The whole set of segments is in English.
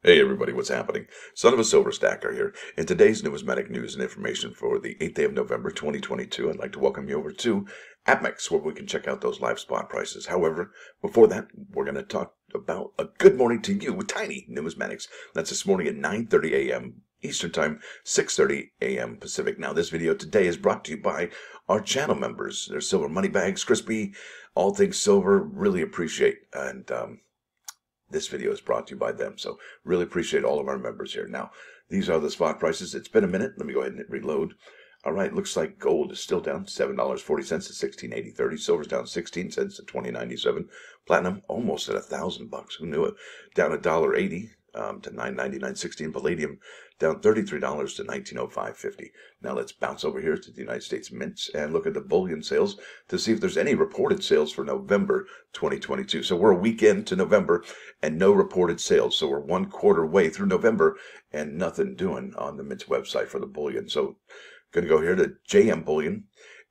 Hey everybody, what's happening? Son of a Silver Stacker here. In today's Numismatic news and information for the 8th day of November 2022, I'd like to welcome you over to APMEX, where we can check out those live spot prices. However, before that, we're going to talk about a good morning to you with Tiny Numismatics. That's this morning at 9:30 a.m. Eastern Time, 6:30 a.m. Pacific. Now, this video today is brought to you by our channel members. They're Silver Money Bags, Crispy, all things silver. Really appreciate and this video is brought to you by them, so really appreciate all of our members here. Now, these are the spot prices. It's been a minute. Let me go ahead and hit reload. All right, looks like gold is still down $7.40 to 16.80.30. Silver's down 16 cents to 20.97. Platinum almost at $1,000. Who knew it? Down $1.80 to 9.99.16. Palladium down $33 to 19.05.50. Now let's bounce over here to the United States Mints and look at the bullion sales to see if there's any reported sales for November 2022. So we're a week into November and no reported sales. So we're 1/4 way through November and nothing doing on the Mint's website for the bullion. So going to go here to JM Bullion,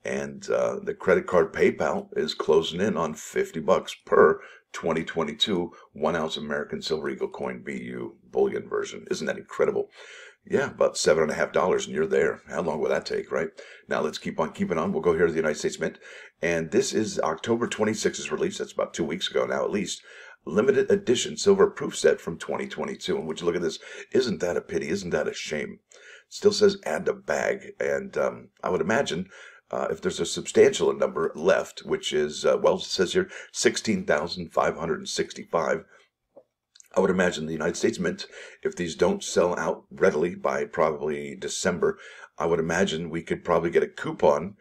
and the credit card PayPal is closing in on $50 per 2022 1 ounce American Silver Eagle coin BU bullion version. Isn't that incredible? Yeah, about $7.50, and you're there. How long will that take, right? Now let's keep on keeping on. We'll go here to the United States Mint, and this is October 26th release. That's about 2 weeks ago now, at least. Limited edition silver proof set from 2022. And would you look at this? Isn't that a pity? Isn't that a shame? Still says add to bag, and I would imagine if there's a substantial number left, which is, well, it says here 16,565, I would imagine the United States Mint, if these don't sell out readily by probably December, I would imagine we could probably get a coupon,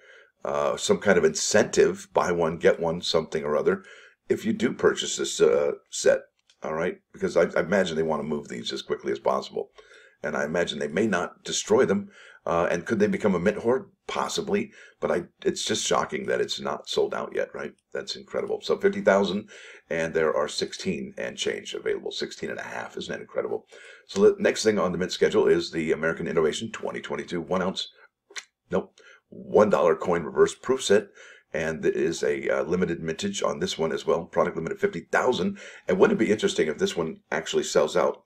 some kind of incentive, buy one, get one, something or other, if you do purchase this set, all right? Because I imagine they want to move these as quickly as possible. And I imagine they may not destroy them. And could they become a mint hoard? Possibly. But it's just shocking that it's not sold out yet, right? That's incredible. So 50,000, and there are 16 and change available. 16 and a half. Isn't that incredible? So the next thing on the mint schedule is the American Innovation 2022 1 ounce, nope, $1 coin reverse proof set. And there is a limited mintage on this one as well. Product limited 50,000. And wouldn't it be interesting if this one actually sells out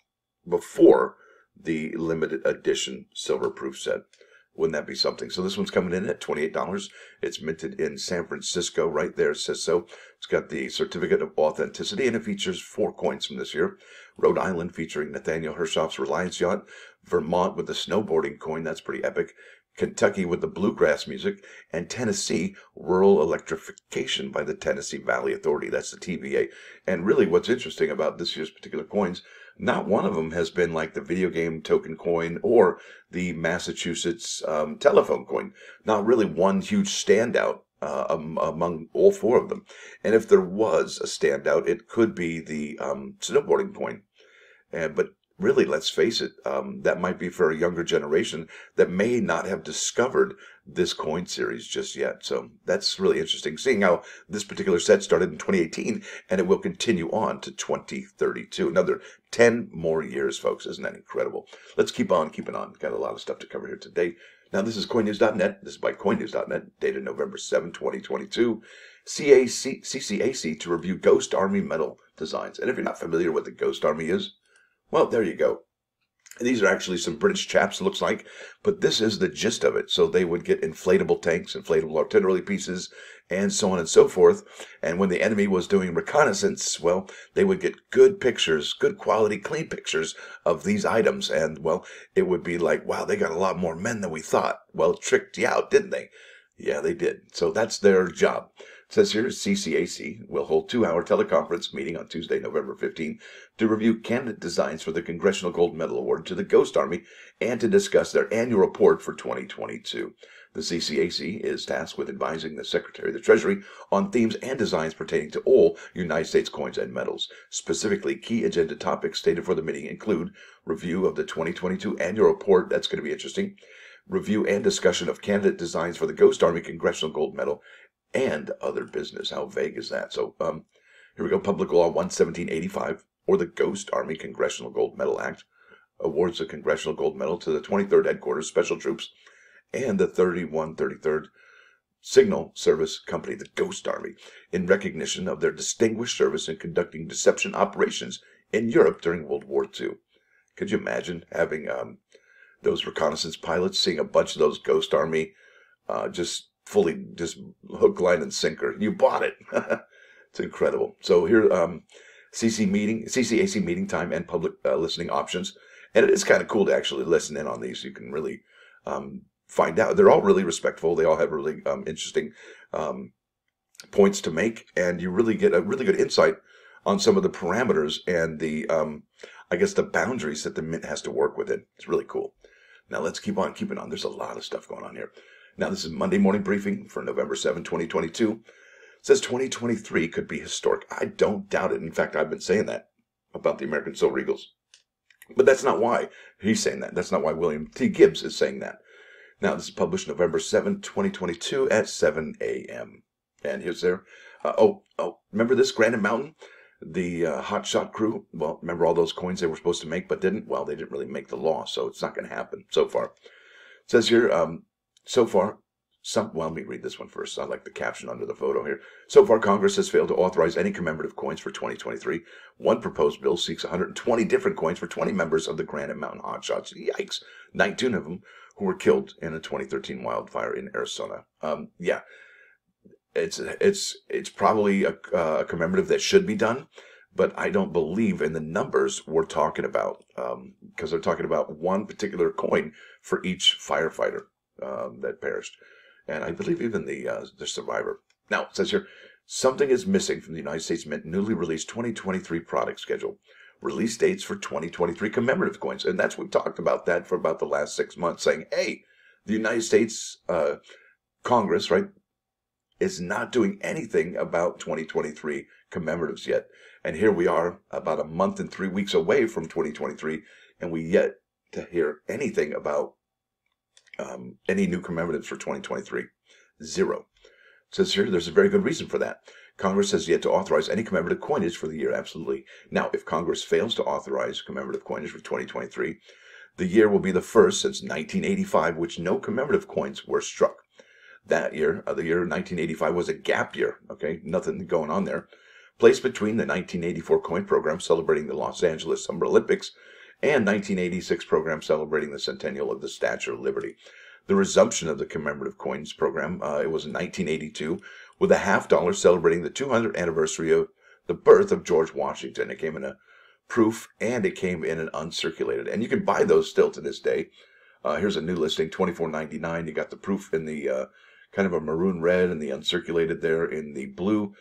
before the limited edition silver proof set? Wouldn't that be something? So this one's coming in at $28. It's minted in San Francisco. Right there it says so. It's got the certificate of authenticity, and it features 4 coins from this year. Rhode Island featuring Nathaniel Hirschoff's Reliance yacht. Vermont with the snowboarding coin. That's pretty epic. Kentucky with the bluegrass music, and Tennessee, rural electrification by the Tennessee Valley Authority. That's the TVA. And really what's interesting about this year's particular coins, not one of them has been like the video game token coin or the Massachusetts telephone coin. Not really one huge standout among all 4 of them. And if there was a standout, it could be the snowboarding coin. But really, let's face it, that might be for a younger generation that may not have discovered this coin series just yet. So that's really interesting, seeing how this particular set started in 2018 and it will continue on to 2032. Another 10 more years, folks. Isn't that incredible? Let's keep on keeping on. Got a lot of stuff to cover here today. Now, this is CoinNews.net. This is by CoinNews.net, dated November 7, 2022. CCAC to review Ghost Army medal designs. And if you're not familiar with the Ghost Army is, well, there you go. These are actually some British chaps, looks like, but this is the gist of it. So they would get inflatable tanks, inflatable artillery pieces, and so on and so forth. And when the enemy was doing reconnaissance, well, they would get good pictures, good quality, clean pictures of these items. And, well, it would be like, wow, they got a lot more men than we thought. Well, tricked you out, didn't they? Yeah, they did. So that's their job. It says here, CCAC will hold 2-hour teleconference meeting on Tuesday, November 15, to review candidate designs for the Congressional Gold Medal Award to the Ghost Army and to discuss their annual report for 2022. The CCAC is tasked with advising the Secretary of the Treasury on themes and designs pertaining to all United States coins and medals. Specifically, key agenda topics stated for the meeting include review of the 2022 annual report. That's going to be interesting. Review and discussion of candidate designs for the Ghost Army Congressional Gold Medal and other business. How vague is that? So here we go. Public Law 11785, or the Ghost Army Congressional Gold Medal Act, awards the Congressional Gold Medal to the 23rd Headquarters Special Troops and the 3133rd Signal Service Company, the Ghost Army, in recognition of their distinguished service in conducting deception operations in Europe during World War II. Could you imagine having those reconnaissance pilots seeing a bunch of those Ghost Army just hook, line, and sinker? You bought it. It's incredible. So here, CCAC meeting time and public listening options. And it is kind of cool to actually listen in on these. You can really find out. They're all really respectful. They all have really interesting points to make. And you really get a really good insight on some of the parameters and the, I guess, the boundaries that the Mint has to work within. It's really cool. Now let's keep on keeping on. There's a lot of stuff going on here. Now this is Monday morning briefing for November 7, 2022. It says 2023 could be historic. I don't doubt it. In fact, I've been saying that about the American Silver Eagles. But that's not why he's saying that. That's not why William T. Gibbs is saying that. Now, this is published November 7, 2022 at 7 a.m. And here's there. Remember this, Granite Mountain? The Hot Shot crew? Well, remember all those coins they were supposed to make but didn't? Well, they didn't really make the law, so it's not going to happen so far. It says here, let me read this one first. I like the caption under the photo here. So far, Congress has failed to authorize any commemorative coins for 2023. One proposed bill seeks 120 different coins for 20 members of the Granite Mountain Hotshots. Yikes. 19 of them who were killed in a 2013 wildfire in Arizona. It's probably a commemorative that should be done, but I don't believe in the numbers we're talking about, because they're talking about one particular coin for each firefighter that perished. And I believe even the survivor. Now, it says here, something is missing from the United States Mint newly released 2023 product schedule. Release dates for 2023 commemorative coins. And we've talked about that for about the last 6 months, saying, hey, the United States Congress, right, is not doing anything about 2023 commemoratives yet. And here we are about a month and 3 weeks away from 2023, and we yet to hear anything about any new commemoratives for 2023. Zero. It says here, there's a very good reason for that. Congress has yet to authorize any commemorative coinage for the year, absolutely. Now, if Congress fails to authorize commemorative coinage for 2023, the year will be the first since 1985 which no commemorative coins were struck. That year, the year 1985, was a gap year, okay? Nothing going on there. Placed between the 1984 coin program celebrating the Los Angeles Summer Olympics and 1986 program celebrating the centennial of the Statue of Liberty. The resumption of the commemorative coins program, it was in 1982, with a $50 celebrating the 200th anniversary of the birth of George Washington. It came in a proof, and it came in an uncirculated. And you can buy those still to this day. Here's a new listing, $24.99. You got the proof in the kind of a maroon red and the uncirculated there in the blue.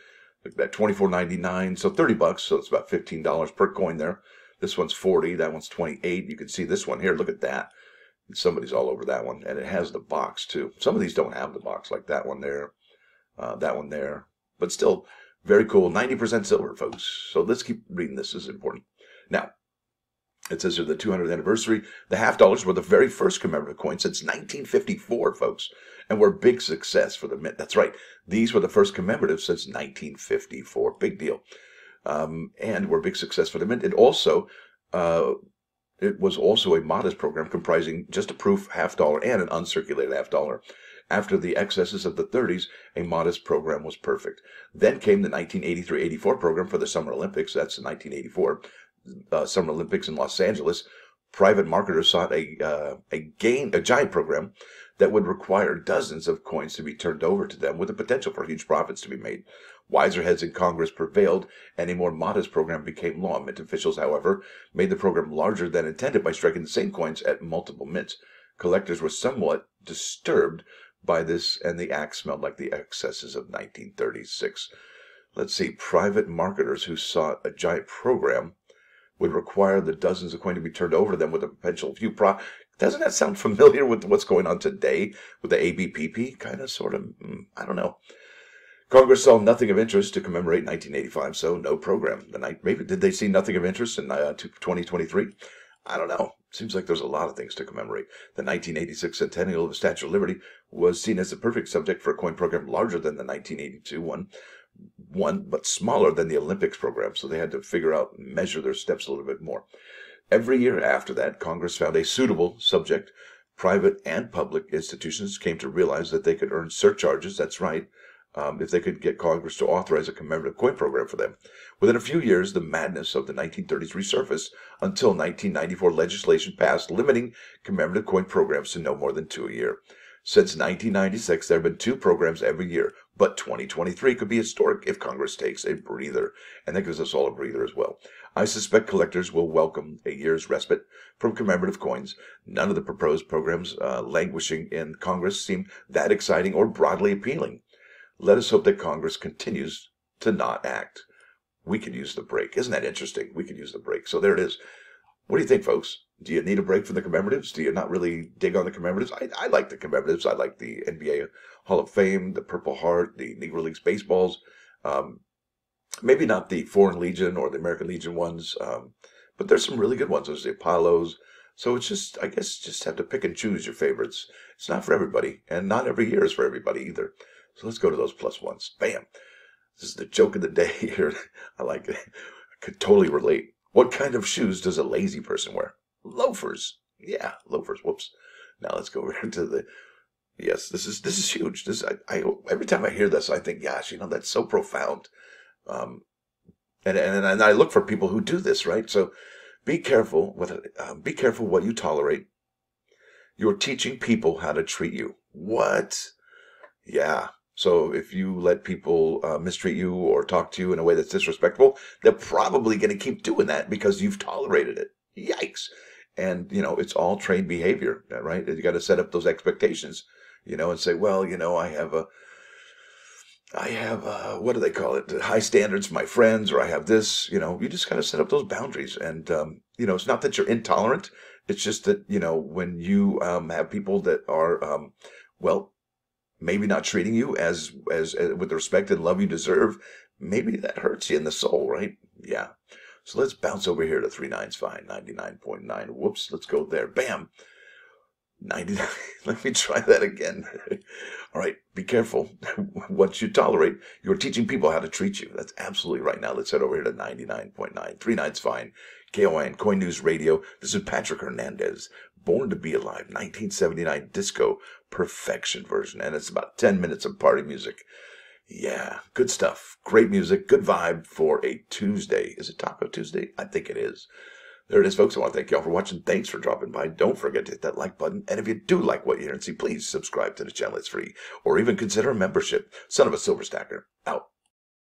Look at that, $24.99, so $30, so it's about $15 per coin there. This one's $40, that one's $28. You can see this one here, look at that. Somebody's all over that one, and it has the box too. Some of these don't have the box, like that one there, but still very cool. 90% silver, folks. So let's keep reading this. This is important. Now, it says here the 200th anniversary. The $50 were the very first commemorative coin since 1954, folks, and were a big success for the Mint. That's right. These were the first commemoratives since 1954. Big deal. And were a big success for the Mint. It was also a modest program comprising just a proof $50 and an uncirculated $50. After the excesses of the 30s, a modest program was perfect. Then came the 1983-84 program for the Summer Olympics. That's the 1984 Summer Olympics in Los Angeles. Private marketers sought a giant program that would require dozens of coins to be turned over to them with the potential for huge profits to be made. Wiser heads in Congress prevailed, and a more modest program became law. Mint officials, however, made the program larger than intended by striking the same coins at multiple mints. Collectors were somewhat disturbed by this, and the act smelled like the excesses of 1936. Let's see, private marketers who sought a giant program would require the dozens of coins to be turned over to them with a potential few profits. Doesn't that sound familiar with what's going on today with the ABPP? Kind of, sort of, I don't know. Congress saw nothing of interest to commemorate 1985, so no program. Maybe did they see nothing of interest in 2023? I don't know. Seems like there's a lot of things to commemorate. The 1986 centennial of the Statue of Liberty was seen as the perfect subject for a coin program larger than the 1982 one, but smaller than the Olympics program, so they had to figure out and measure their steps a little bit more. Every year after that, Congress found a suitable subject. Private and public institutions came to realize that they could earn surcharges, that's right, if they could get Congress to authorize a commemorative coin program for them. Within a few years, the madness of the 1930s resurfaced until 1994 legislation passed limiting commemorative coin programs to no more than 2 a year. Since 1996, there have been 2 programs every year, but 2023 could be historic if Congress takes a breather, and that gives us all a breather as well. I suspect collectors will welcome a year's respite from commemorative coins. None of the proposed programs languishing in Congress seem that exciting or broadly appealing. Let us hope that Congress continues to not act. We could use the break. Isn't that interesting? We could use the break. So there it is. What do you think, folks? Do you need a break from the commemoratives? Do you not really dig on the commemoratives? I like the commemoratives. I like the NBA Hall of Fame, the Purple Heart, the Negro Leagues baseballs. Maybe not the Foreign Legion or the American Legion ones, but there's some really good ones. There's the Apollos. So it's just, I guess, just have to pick and choose your favorites. It's not for everybody, and not every year is for everybody either. So let's go to those plus ones. Bam. This is the joke of the day here. I like it. I could totally relate. What kind of shoes does a lazy person wear? Loafers. Yeah, loafers. Whoops. Now let's go over to the. Yes, this is huge. I every time I hear this, I think, gosh, that's so profound. And I look for people who do this, right? So be careful be careful what you tolerate. You're teaching people how to treat you. What? Yeah. So if you let people mistreat you or talk to you in a way that's disrespectful, they're probably going to keep doing that because you've tolerated it. Yikes. And, it's all trained behavior, right? You got to set up those expectations, and say, well, I have, what do they call it? High standards for my friends, or I have this, you just got to set up those boundaries. And, it's not that you're intolerant. It's just that, when you have people that are, maybe not treating you as with the respect and love you deserve, maybe that hurts you in the soul, right? Yeah. So let's bounce over here to 39's fine, 99.9. Whoops, let's go there. Bam. 99. Let me try that again. All right, be careful what you tolerate. You're teaching people how to treat you. That's absolutely right. Now let's head over here to 99.9. 39's fine. KOIN, Coin News Radio. This is Patrick Hernandez. Born to Be Alive, 1979 disco Purrfection version. And it's about 10 minutes of party music. Yeah, good stuff. Great music. Good vibe for a Tuesday. Is it Taco Tuesday? I think it is. There it is, folks. I want to thank you all for watching. Thanks for dropping by. Don't forget to hit that like button. And if you do like what you hear and see, please subscribe to the channel. It's free. Or even consider a membership. Son of a Silver Stacker. Out.